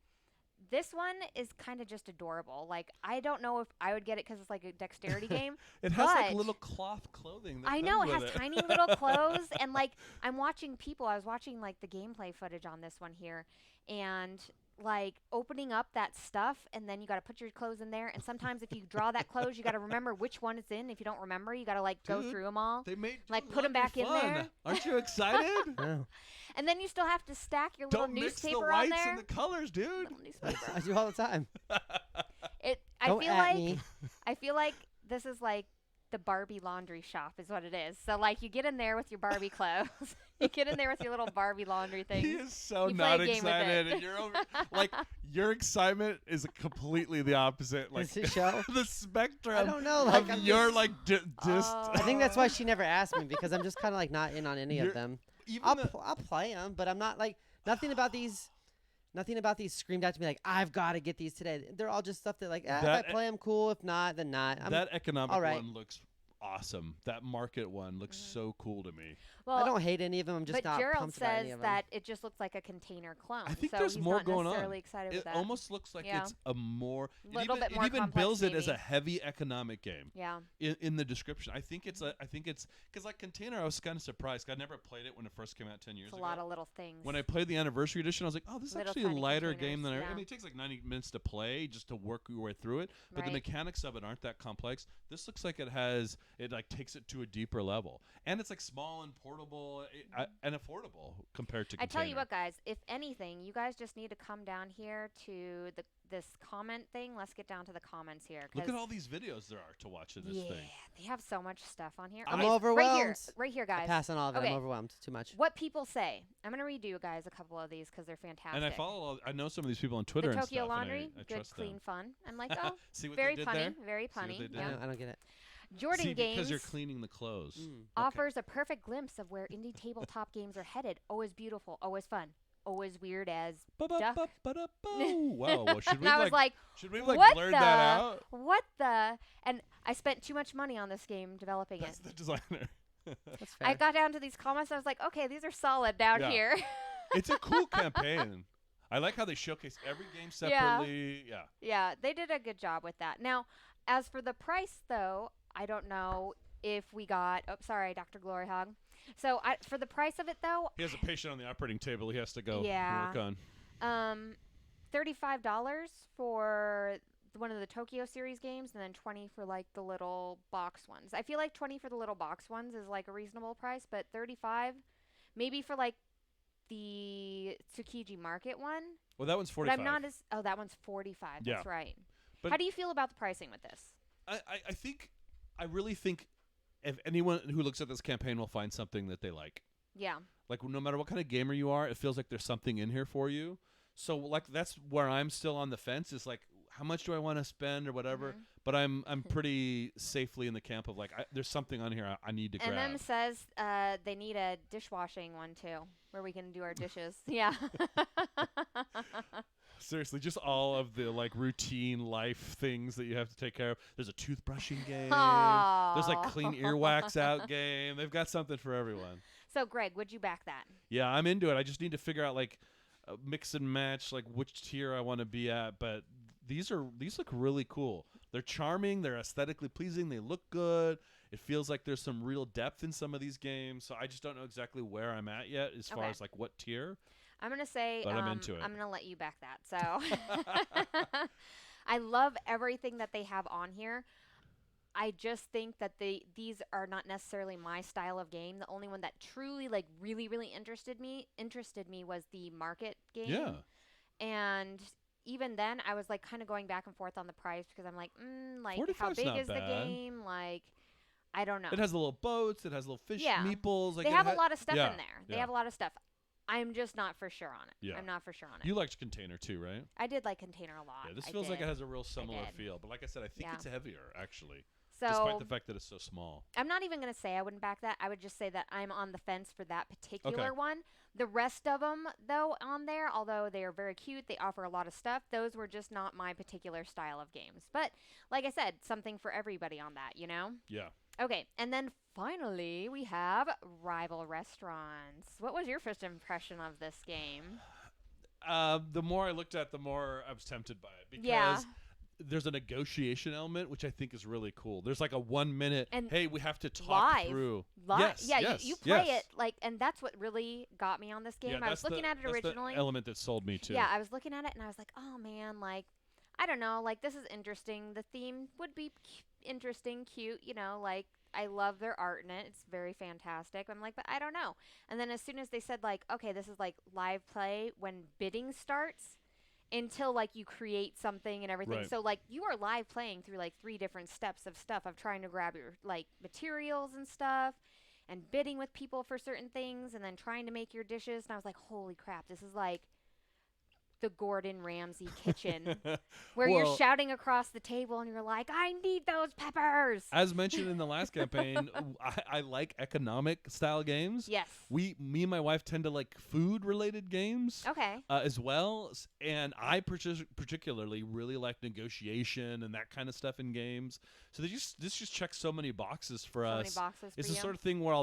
S1: this one is kind of just adorable. Like, I don't know if I would get it because it's like a dexterity game.
S2: It has like
S1: but-
S2: little cloth clothing. That
S1: I know,
S2: comes
S1: it
S2: with
S1: has tiny little clothes, and like I'm watching people. I was watching like the gameplay footage on this one here, and like opening up that stuff, and then you got to put your clothes in there. And sometimes if you draw that clothes, you got to remember which one it's in. If you don't remember, you got to like go
S2: Dude,
S1: through them all,
S2: They made
S1: like,
S2: doing
S1: put 'em back
S2: laundry
S1: in
S2: fun.
S1: there.
S2: Aren't you excited?
S3: No.
S1: and then you still have to stack your little
S2: Don't mix the
S1: newspaper on
S2: whites
S1: there.
S2: and the colors, dude.
S1: Little newspaper.
S3: I do all the time.
S1: I
S3: Don't
S1: feel
S3: at
S1: like
S3: me.
S1: I feel like this is like the Barbie laundry shop is what it is. So like you get in there with your Barbie clothes. You get in there with your little Barbie laundry thing.
S2: He is so
S1: You play
S2: not
S1: a game with
S2: excited,
S1: it.
S2: and you're over. Like your excitement is completely the opposite. Like
S3: Does it show?
S2: the spectrum.
S3: I don't know. Like,
S2: of
S3: I'm
S2: your
S3: just-
S2: like
S1: Oh.
S3: I think that's why she never asked me because I'm just kind of like not in on any
S2: You're-
S3: of them.
S2: even
S3: I'll
S2: the-
S3: I'll play them, but I'm not like nothing about these. Nothing about these screamed out to me like I've got to get these today. They're all just stuff that like if
S2: That-
S3: I play them, cool. If not, then not.
S2: that economic
S3: all right.
S2: one looks awesome. That market one looks so cool to me.
S1: Well,
S3: I don't hate any of them. I'm just
S1: but
S3: not
S1: Gerald
S3: pumped about
S1: says
S3: any of them.
S1: that it just looks like a container clone.
S2: I think
S1: so
S2: there's
S1: he's
S2: more
S1: not
S2: going on.
S1: necessarily excited
S2: It
S1: with that.
S2: almost looks like
S1: Yeah.
S2: it's a more.
S1: Little bit more
S2: It even
S1: complex,
S2: bills it as a
S1: maybe.
S2: heavy economic game.
S1: Yeah.
S2: In the description. I think it's because like Container, I was kind of surprised. I never played it when it first came out 10 years
S1: It's a
S2: ago.
S1: lot of little things.
S2: When I played the anniversary edition, I was like, oh, this is
S1: Little
S2: actually a
S1: tiny
S2: lighter game than I.
S1: containers,
S2: I mean,
S1: yeah.
S2: it takes like 90 minutes to play just to work your way through it. But the
S1: Right.
S2: mechanics of it aren't that complex. This looks like it like takes it to a deeper level, and it's like small and portable and affordable compared to.
S1: I tell you
S2: Container.
S1: what, guys. If anything, you guys just need to come down here to this comment thing. Let's get down to the comments here.
S2: Look
S1: 'cause
S2: at all these videos there are to watch in this
S1: yeah,
S2: thing.
S1: they have so much stuff on here.
S3: I'm
S1: Okay,
S3: overwhelmed.
S1: Right here,
S3: I
S1: guys.
S3: pass on all of it.
S1: Okay.
S3: I'm overwhelmed. Too much.
S1: What people say. I'm gonna read you guys a couple of these because they're fantastic.
S2: And I know some of these people on Twitter
S1: the
S2: and
S1: Tokyo
S2: stuff.
S1: Laundry,
S2: and I
S1: good,
S2: trust
S1: clean
S2: them.
S1: fun. I'm like, oh,
S2: See what
S1: very
S2: they did
S1: funny,
S2: there?
S1: very
S2: what
S1: funny.
S2: they did
S1: Yeah.
S2: there?
S3: I don't get it.
S1: Jordan
S2: See,
S1: Games
S2: because you're cleaning the clothes.
S3: Mm.
S1: offers a perfect glimpse of where indie tabletop games are headed. Always beautiful, always fun, always weird as duck.
S2: Ba-ba-ba-ba-da-boo. Wow. Well, should
S1: And
S2: we
S1: I was like,
S2: should we like
S1: what
S2: blur
S1: the?
S2: that out?
S1: What the? And I spent too much money on this game developing
S2: That's
S1: it.
S2: the designer.
S3: That's fair.
S1: I got down to these comments. I was like, okay, these are solid down
S2: Yeah.
S1: here.
S2: It's a cool campaign. I like how they showcase every game
S1: Yeah.
S2: separately. Yeah.
S1: Yeah, they did a good job with that. Now, as for the price, though, I don't know if we got. Oh, sorry, Dr. GloryHogg. So for the price of it, though,
S2: He has a patient on the operating table he has to go
S1: Yeah.
S2: work on.
S1: $35 for one of the Tokyo series games, and then 20 for like the little box ones. I feel like 20 for the little box ones is like a reasonable price, but 35 maybe for like the Tsukiji Market one.
S2: Well, that one's
S1: But
S2: 45.
S1: I'm not as that one's 45.
S2: Yeah.
S1: That's right.
S2: But-
S1: How do you feel about the pricing with this?
S2: I really think if anyone who looks at this campaign will find something that they like.
S1: Yeah.
S2: Like no matter what kind of gamer you are, it feels like there's something in here for you. So like that's where I'm still on the fence is like how much do I want to spend or whatever.
S1: Mhm.
S2: But I'm pretty safely in the camp of like there's something on here I need to grab.
S1: MM says they need a dishwashing one too, where we can do our dishes. Yeah.
S2: Seriously, just all of the like routine life things that you have to take care of. There's a toothbrushing game. There's like clean earwax out game. They've got something for everyone.
S1: So, Greg, would you back that?
S2: Yeah, I'm into it. I just need to figure out like mix and match like which tier I want to be at. But these look really cool. They're charming. They're aesthetically pleasing. They look good. It feels like there's some real depth in some of these games. So I just don't know exactly where I'm at yet as far as like what tier.
S1: I'm going to say
S2: But I'm into it.
S1: I'm going to let you back that. So I love everything that they have on here. I just think that these are not necessarily my style of game. The only one that truly like really interested me was the market game.
S2: Yeah.
S1: And even then I was like kind of going back and forth on the price because I'm like, like how
S2: 45's
S1: big
S2: not
S1: is the
S2: bad.
S1: game? Like I don't know.
S2: It has the little boats. It has little fish
S1: Yeah.
S2: meeples. Like
S1: They have a lot of stuff in there. They
S2: yeah.
S1: have a lot of stuff. I'm just not for sure on it.
S2: Yeah.
S1: I'm not for sure on it.
S2: You liked Container too, right?
S1: I did like Container a lot.
S2: Yeah, this
S1: I
S2: feels like
S1: did.
S2: it has a real similar
S1: did.
S2: feel. But like I said, I think
S1: Yeah.
S2: it's heavier actually.
S1: So
S2: Despite the fact that it's so small.
S1: I'm not even going to say I wouldn't back that. I would just say that I'm on the fence for that particular
S2: Okay.
S1: one. The rest of them, though, on there, although they are very cute, they offer a lot of stuff, those were just not my particular style of games. But like I said, something for everybody on that, you know?
S2: Yeah.
S1: Okay, and then finally we have Rival Restaurants. What was your first impression of this game?
S2: The more I looked at, the more I was tempted by it because
S1: Yeah.
S2: there's a negotiation element, which I think is really cool. There's like a 1 minute,
S1: And
S2: hey, we have to talk
S1: live.
S2: through.
S1: Yes, yeah,
S2: yes,
S1: you play
S2: yes.
S1: it like, and that's what really got me on this game.
S2: Yeah,
S1: I was
S2: that's
S1: looking at it
S2: that's
S1: originally.
S2: the element that sold me too.
S1: Yeah, I was looking at it and I was like, oh man, like, I don't know, like, this is interesting. The theme would be interesting, cute, you know, like, I love their art in it. It's very fantastic. I'm like, but I don't know. And then as soon as they said, like, okay, this is like live play when bidding starts until like you create something and everything.
S2: Right.
S1: So like you are live playing through like 3 different steps of stuff of trying to grab your like materials and stuff and bidding with people for certain things and then trying to make your dishes. And I was like, holy crap, this is like the Gordon Ramsay kitchen where you're
S2: Well-
S1: shouting across the table and you're like, I need those peppers.
S2: As mentioned in the last campaign, I like economic style games.
S1: Yes.
S2: Me and my wife tend to like food related games.
S1: Okay.
S2: As well, and I particularly really like negotiation and that kind of stuff in games. So this just checks so many boxes for
S1: So
S2: us.
S1: many boxes
S2: It's
S1: for
S2: the
S1: you.
S2: sort of thing where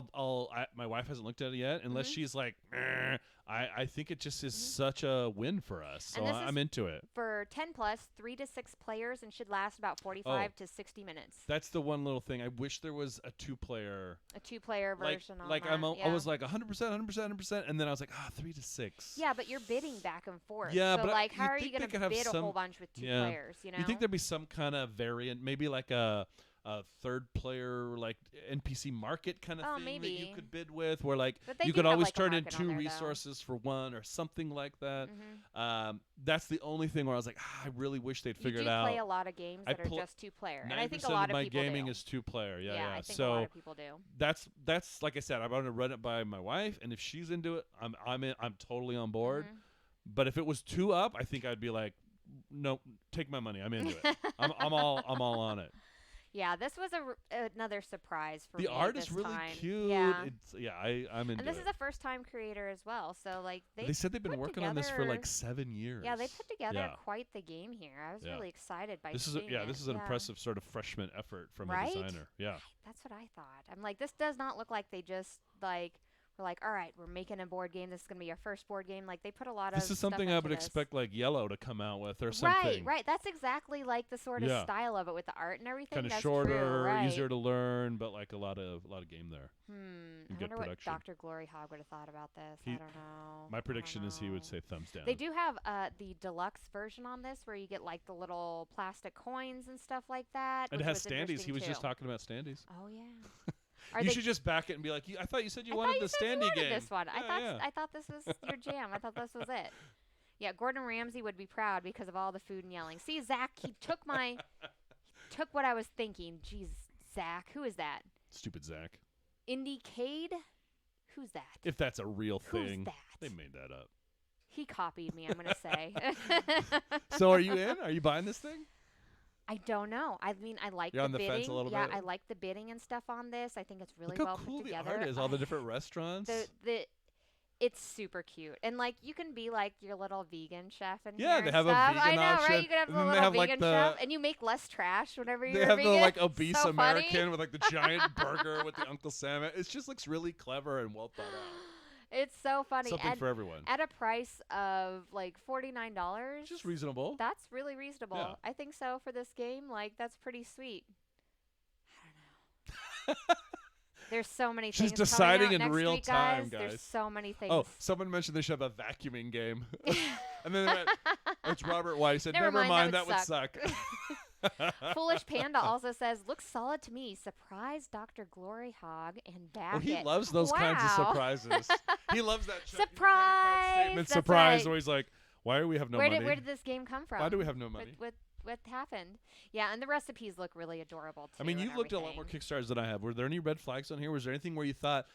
S2: my wife hasn't looked at it yet, unless
S1: Mhm.
S2: she's like, "Meh." I think it just is such a win for us. So
S1: And this
S2: I'm
S1: is
S2: into it.
S1: For 10 plus, 3 to 6 players and should last about 45 to 60 minutes.
S2: That's the one little thing. I wish there was a 2-player.
S1: A 2-player
S2: Like,
S1: version on
S2: like
S1: that.
S2: I
S1: yeah.
S2: was like 100%, 100%, and then I was like, 3 to 6.
S1: Yeah, but you're bidding back and forth.
S2: Yeah,
S1: so
S2: but
S1: like,
S2: you'd
S1: how are
S2: think
S1: you
S2: they
S1: going
S2: could
S1: to
S2: have
S1: bid a whole
S2: some-
S1: bunch with 2
S2: yeah.
S1: players? You know.
S2: You think there'd be some kind of variant, maybe like a 3rd player like NPC market kind of
S1: Oh,
S2: thing that
S1: maybe.
S2: you could bid with, where like
S1: But they
S2: you
S1: do
S2: could
S1: have,
S2: always
S1: like, a
S2: turn in
S1: market on
S2: 2
S1: there, though.
S2: resources for 1 or something like that.
S1: Mhm.
S2: That's the only thing where I was like, I really wish they'd
S1: You
S2: figure
S1: do
S2: it out.
S1: play a lot of games
S2: I
S1: that are just 2-player, and I think a
S2: 90%
S1: lot
S2: of my
S1: people
S2: gaming
S1: do.
S2: is 2-player. Yeah,
S1: I think a
S2: So
S1: lot of people do.
S2: that's like I said, I'm gonna run it by my wife, and if she's into it, I'm totally on board.
S1: Mhm.
S2: But if it was 2 up, I think I'd be like, no, take my money. I'm into it. I'm all on it.
S1: Yeah, this was another surprise for me.
S2: The art
S1: this
S2: is really
S1: time.
S2: cute.
S1: Yeah.
S2: I'm into
S1: And this
S2: it.
S1: is a first-time creator as well, so like
S2: They said they've been
S1: put
S2: working on this for like
S1: together-
S2: 7 years.
S1: Yeah, they put together
S2: Yeah.
S1: quite the game here. I was
S2: Yeah.
S1: really excited by
S2: This is
S1: seeing it.
S2: this is an impressive sort of freshman effort from
S1: Right?
S2: a designer. Yeah.
S1: That's what I thought. I'm like, this does not look like they just like were like, all right, we're making a board game. This is gonna be our first board game. Like they put a lot of.
S2: This is
S1: stuff
S2: something I
S1: into
S2: would
S1: this.
S2: expect like Yellow to come out with or
S1: Right,
S2: something.
S1: right. That's exactly like the sort of
S2: Yeah.
S1: style of it with the art and everything.
S2: Kind of
S1: That's
S2: shorter,
S1: true, right.
S2: easier to learn, but like a lot of game there.
S1: I
S2: good
S1: wonder what
S2: production.
S1: DrGloryHogg would have thought about this.
S2: He-
S1: I don't know.
S2: My
S1: I don't
S2: prediction is he would
S1: know.
S2: say thumbs down.
S1: They do have the deluxe version on this where you get like the little plastic coins and stuff like that.
S2: And
S1: which
S2: it has
S1: was
S2: standees. He
S1: interesting
S2: was just
S1: too.
S2: talking about standees.
S1: Oh yeah. Are
S2: You
S1: they
S2: should just back it and be like, I thought you said you
S1: I
S2: wanted
S1: thought
S2: the
S1: you said you
S2: standee
S1: wanted
S2: game.
S1: this one.
S2: Yeah,
S1: I thought this was your jam. I thought this was it. Yeah, Gordon Ramsay would be proud because of all the food and yelling. See, Zach, he took what I was thinking. Jeez, Zach, who is that?
S2: Stupid Zach.
S1: Indiecade? Who's that?
S2: If that's a real
S1: Who's
S2: thing,
S1: that?
S2: they made that up.
S1: He copied me, I'm gonna say.
S2: So are you in? Are you buying this thing?
S1: I don't know. I mean, I like
S2: You're
S1: the
S2: on the
S1: bidding.
S2: fence a little
S1: yeah,
S2: bit?
S1: I like the bidding and stuff on this. I think it's really
S2: Look how
S1: well
S2: cool
S1: put
S2: the
S1: together.
S2: art is. All the different restaurants.
S1: the It's super cute, and like you can be like your little vegan chef in
S2: Yeah,
S1: here
S2: they
S1: and
S2: have a
S1: stuff.
S2: vegan
S1: I know,
S2: option,
S1: right? You can have
S2: and
S1: the
S2: then they
S1: little
S2: have, like,
S1: vegan
S2: the-
S1: chef, and you make less trash whenever
S2: They
S1: you're
S2: have
S1: vegan.
S2: the like
S1: It's
S2: obese
S1: so funny.
S2: American with like the giant burger with the Uncle Sam. It just looks really clever and well thought out.
S1: It's so funny.
S2: Something
S1: and
S2: for everyone.
S1: at a price of like $49.
S2: Just reasonable.
S1: That's really reasonable.
S2: Yeah.
S1: I think so for this game. Like that's pretty sweet. I don't know. There's so many
S2: She's
S1: things
S2: deciding
S1: coming out
S2: in
S1: next
S2: real
S1: week,
S2: time,
S1: There's
S2: guys.
S1: so many things.
S2: Oh, someone mentioned they should have a vacuuming game. And then they went, it's Robert White. He said,
S1: Never
S2: never mind,
S1: mind,
S2: that would suck.
S1: Foolish Panda also says, looks solid to me. Surprise Dr. GloryHogg and back
S2: Oh, he
S1: it.
S2: loves those kinds of
S1: Wow.
S2: surprises. He loves that
S1: Surprise!
S2: statement,
S1: That's
S2: surprise,
S1: right.
S2: where he's like, why do we have no
S1: where
S2: money?
S1: did this game come from?
S2: Why do we have no money?
S1: What happened? Yeah, and the recipes look really adorable too.
S2: I mean,
S1: and
S2: you've looked at a lot more
S1: everything.
S2: Kickstarters than I have. Were there any red flags on here? Was there anything where you thought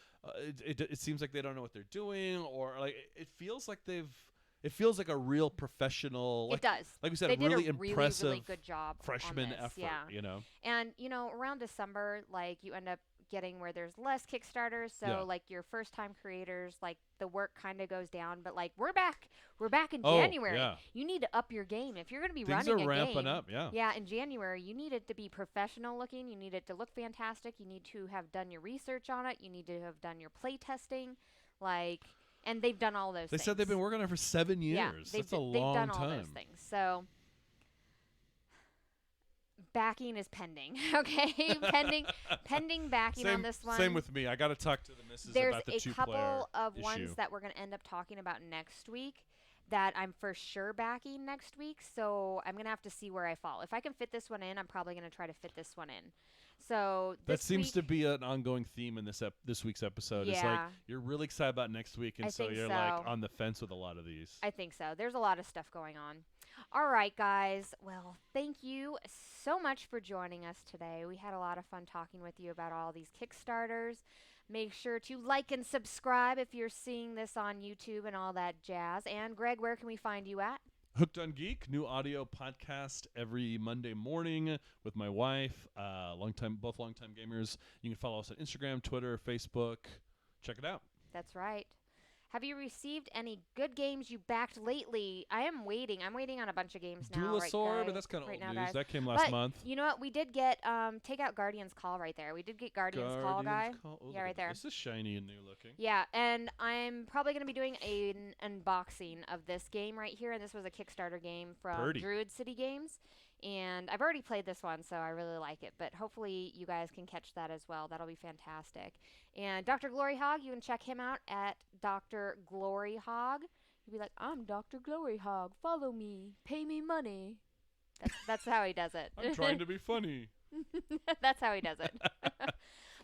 S2: it seems like they don't know what they're doing, or like it feels like it feels like a real professional. Like,
S1: It does.
S2: like we said,
S1: They
S2: a
S1: did
S2: really
S1: a
S2: impressive
S1: really good job on
S2: freshman
S1: this,
S2: effort.
S1: Yeah.
S2: You know,
S1: And around December, like you end up getting where there's less Kickstarters, so
S2: Yeah.
S1: like your first time creators, like the work kind of goes down, but like we're back in
S2: Oh,
S1: January.
S2: yeah.
S1: You need to up your game if you're going to be
S2: things
S1: running
S2: are
S1: a
S2: ramping
S1: game.
S2: up. Yeah.
S1: Yeah, in January, you need it to be professional looking. You need it to look fantastic. You need to have done your research on it. You need to have done your play testing, and they've done all those
S2: They
S1: things.
S2: said they've been working on it for 7 years.
S1: Yeah,
S2: That's a
S1: they've
S2: long
S1: done
S2: time.
S1: all those things. So backing is pending. Okay, pending backing on this one.
S2: Same with me. I got to talk to the missus
S1: There's
S2: about the
S1: a
S2: two-player
S1: couple of
S2: issue.
S1: ones that we're going to end up talking about next week that I'm for sure backing next week. So I'm going to have to see where I fall. If I can fit this one in, I'm probably going to try to fit this one in. So
S2: That
S1: this
S2: seems
S1: week,
S2: to be an ongoing theme in this week's episode. It's like
S1: Yeah.
S2: you're really excited about next week, and
S1: I
S2: so
S1: think
S2: you're
S1: so.
S2: like on the fence with a lot of these.
S1: I think so. There's a lot of stuff going on. All right, guys. Well, thank you so much for joining us today. We had a lot of fun talking with you about all these Kickstarters. Make sure to like and subscribe if you're seeing this on YouTube and all that jazz. And Greg, where can we find you at?
S2: Hooked on Geek, new audio podcast every Monday morning with my wife. Both longtime gamers. You can follow us on Instagram, Twitter, Facebook. Check it out.
S1: That's right. Have you received any good games you backed lately? I'm waiting on a bunch of games now.
S2: Duelosaur,
S1: right,
S2: but that's kind of
S1: right
S2: old
S1: now,
S2: news.
S1: guys.
S2: That came last
S1: But
S2: month.
S1: You know what? We did get take out Guardian's Call right there. We did get Guardian's Call, guy.
S2: Oh,
S1: Yeah,
S2: look
S1: right
S2: at
S1: there.
S2: This is shiny and new looking.
S1: Yeah, and I'm probably going to be doing an unboxing of this game right here. And this was a Kickstarter game from
S2: Purdy.
S1: Druid City Games. And I've already played this one, so I really like it. But hopefully you guys can catch that as well. That'll be fantastic. And Dr. GloryHogg, you can check him out at DrGloryHogg. You'll be like, I'm Dr. GloryHogg. Follow me. Pay me money. That's how he does it.
S2: I'm trying to be funny.
S1: That's how he does it.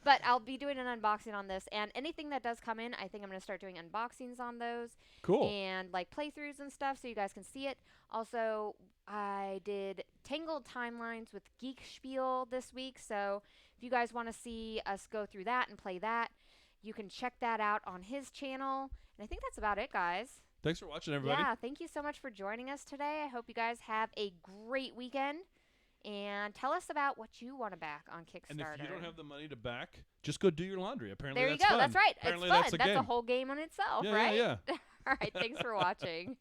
S1: But I'll be doing an unboxing on this, and anything that does come in, I think I'm going to start doing unboxings on those.
S2: Cool.
S1: And like playthroughs and stuff so you guys can see it. Also, I did Tangled Timelines with Geek Spiel this week, so if you guys want to see us go through that and play that, you can check that out on his channel. And I think that's about it, guys.
S2: Thanks for watching, everybody.
S1: Yeah, thank you so much for joining us today. I hope you guys have a great weekend. And tell us about what you want to back on Kickstarter.
S2: And if you don't have the money to back, just go do your laundry. Apparently
S1: there you
S2: that's
S1: go.
S2: fun.
S1: That's right.
S2: Apparently
S1: it's fun.
S2: That's a
S1: That's
S2: game.
S1: a whole game on itself,
S2: Yeah,
S1: right?
S2: yeah.
S1: All right. Thanks for watching.